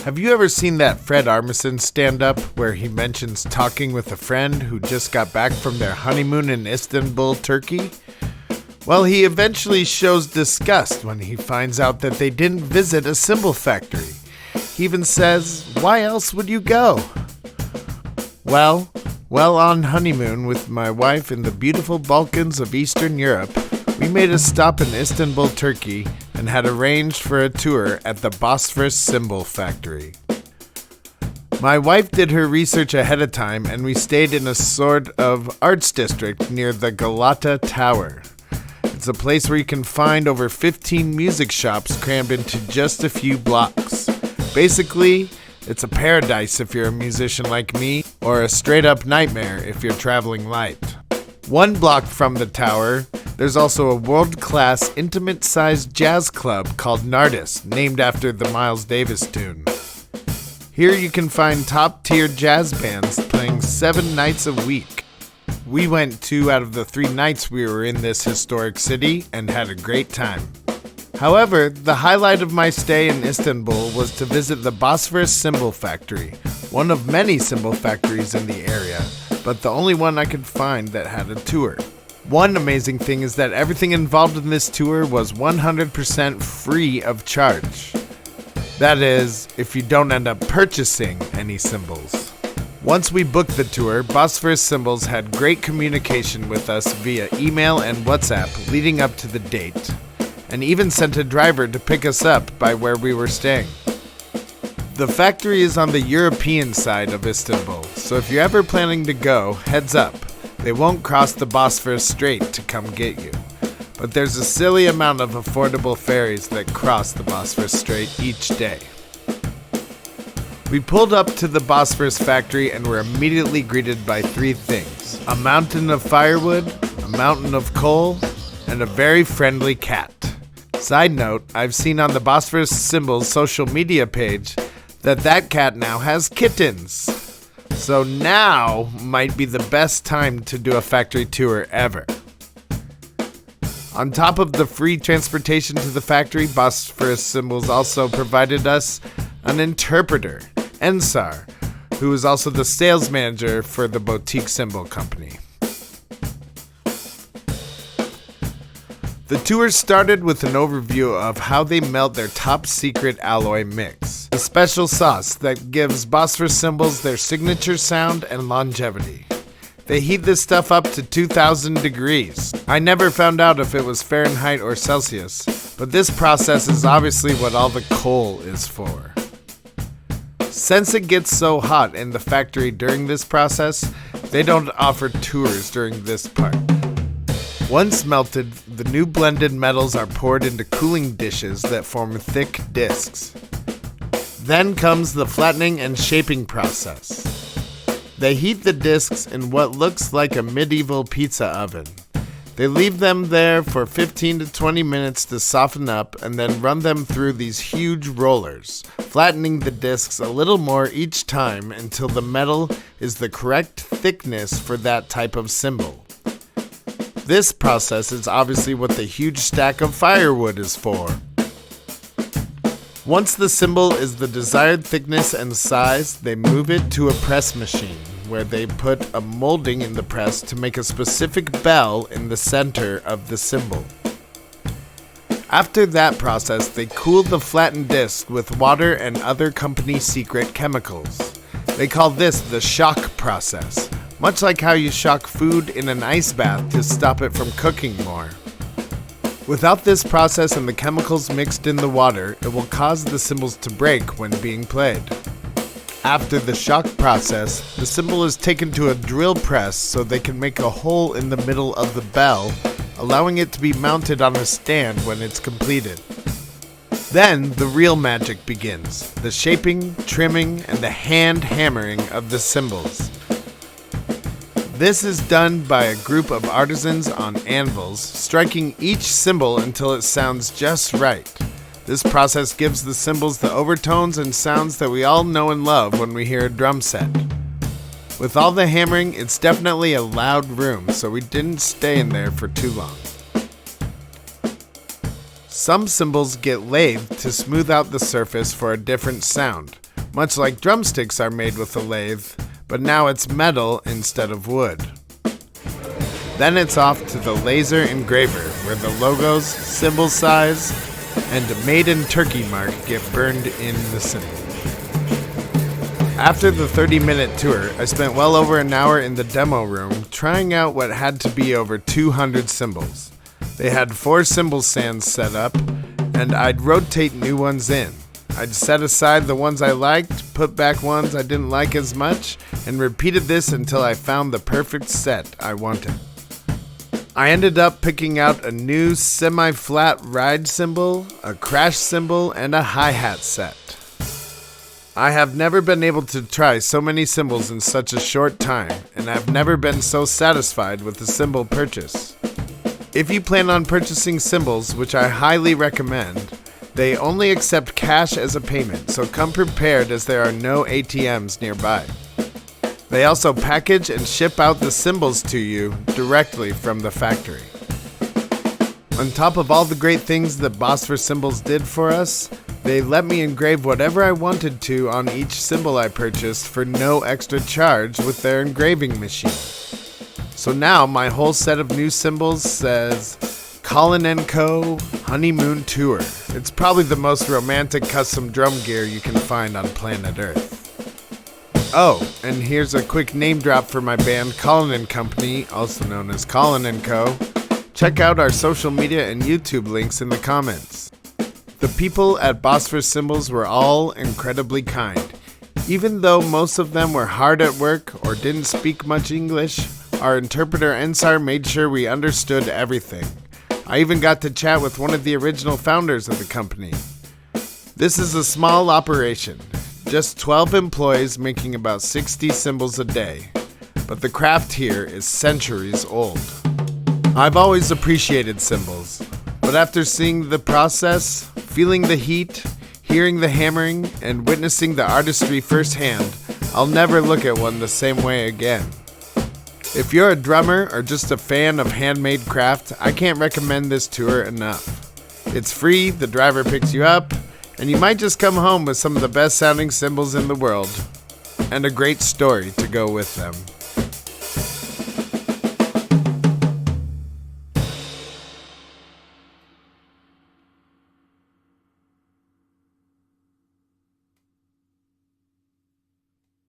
Have you ever seen that Fred Armisen stand-up where he mentions talking with a friend who just got back from their honeymoon in Istanbul, Turkey? Well, he eventually shows disgust when he finds out that they didn't visit a cymbal factory. He even says, "Why else would you go?" Well, on honeymoon with my wife in the beautiful Balkans of Eastern Europe, we made a stop in Istanbul, Turkey, and had arranged for a tour at the Bosphorus Cymbal Factory. My wife did her research ahead of time, and we stayed in a sort of arts district near the Galata Tower. It's a place where you can find over 15 music shops crammed into just a few blocks. Basically, it's a paradise if you're a musician like me, or a straight-up nightmare if you're traveling light. One block from the tower, there's also a world-class, intimate-sized jazz club called Nardis, named after the Miles Davis tune. Here you can find top-tier jazz bands playing 7 nights a week. We went 2 out of the 3 nights we were in this historic city and had a great time. However, the highlight of my stay in Istanbul was to visit the Bosphorus Cymbal Factory, one of many cymbal factories in the area, but the only one I could find that had a tour. One amazing thing is that everything involved in this tour was 100% free of charge. That is, if you don't end up purchasing any cymbals. Once we booked the tour, Bosphorus Cymbals had great communication with us via email and WhatsApp leading up to the date, and even sent a driver to pick us up by where we were staying. The factory is on the European side of Istanbul, so if you're ever planning to go, heads up. They won't cross the Bosphorus Strait to come get you. But there's a silly amount of affordable ferries that cross the Bosphorus Strait each day. We pulled up to the Bosphorus factory and were immediately greeted by 3 things: a mountain of firewood, a mountain of coal, and a very friendly cat. Side note, I've seen on the Bosphorus Cymbals social media page that cat now has kittens. So now might be the best time to do a factory tour ever. On top of the free transportation to the factory, Bosphorus Cymbals also provided us an interpreter, Ensar, who is also the sales manager for the boutique cymbal company. The tour started with an overview of how they melt their top secret alloy mix, a special sauce that gives Bosphorus cymbals their signature sound and longevity. They heat this stuff up to 2,000 degrees. I never found out if it was Fahrenheit or Celsius, but this process is obviously what all the coal is for. Since it gets so hot in the factory during this process, they don't offer tours during this part. Once melted, the new blended metals are poured into cooling dishes that form thick discs. Then comes the flattening and shaping process. They heat the discs in what looks like a medieval pizza oven. They leave them there for 15 to 20 minutes to soften up and then run them through these huge rollers, flattening the discs a little more each time until the metal is the correct thickness for that type of cymbal. This process is obviously what the huge stack of firewood is for. Once the cymbal is the desired thickness and size, they move it to a press machine, where they put a molding in the press to make a specific bell in the center of the cymbal. After that process, they cool the flattened disc with water and other company secret chemicals. They call this the shock process, much like how you shock food in an ice bath to stop it from cooking more. Without this process and the chemicals mixed in the water, it will cause the cymbals to break when being played. After the shock process, the cymbal is taken to a drill press so they can make a hole in the middle of the bell, allowing it to be mounted on a stand when it's completed. Then the real magic begins, the shaping, trimming, and the hand hammering of the cymbals. This is done by a group of artisans on anvils, striking each cymbal until it sounds just right. This process gives the cymbals the overtones and sounds that we all know and love when we hear a drum set. With all the hammering, it's definitely a loud room, so we didn't stay in there for too long. Some cymbals get lathed to smooth out the surface for a different sound. much like drumsticks are made with a lathe, but now it's metal instead of wood. Then it's off to the laser engraver, where the logos, cymbal size, and Made in Turkey mark get burned in the cymbal. After the 30-minute tour, I spent well over an hour in the demo room trying out what had to be over 200 cymbals. They had 4 cymbal stands set up, and I'd rotate new ones in. I'd set aside the ones I liked, put back ones I didn't like as much, and repeated this until I found the perfect set I wanted. I ended up picking out a new semi-flat ride cymbal, a crash cymbal, and a hi-hat set. I have never been able to try so many cymbals in such a short time, and I've never been so satisfied with a cymbal purchase. If you plan on purchasing cymbals, which I highly recommend, they only accept cash as a payment, so come prepared as there are no ATMs nearby. They also package and ship out the cymbals to you directly from the factory. On top of all the great things that Bosphorus Cymbals did for us, they let me engrave whatever I wanted to on each cymbal I purchased for no extra charge with their engraving machine. So now my whole set of new cymbals says Colin & Co. Honeymoon Tour. It's probably the most romantic custom drum gear you can find on planet Earth. Oh, and here's a quick name drop for my band Colin & Company, also known as Colin & Co. Check out our social media and YouTube links in the comments. The people at Bosphorus Cymbals were all incredibly kind. Even though most of them were hard at work or didn't speak much English, our interpreter Ensar made sure we understood everything. I even got to chat with one of the original founders of the company. This is a small operation, just 12 employees making about 60 cymbals a day, but the craft here is centuries old. I've always appreciated cymbals, but after seeing the process, feeling the heat, hearing the hammering, and witnessing the artistry firsthand, I'll never look at one the same way again. If you're a drummer or just a fan of handmade craft, I can't recommend this tour enough. It's free, the driver picks you up, and you might just come home with some of the best sounding cymbals in the world, and a great story to go with them.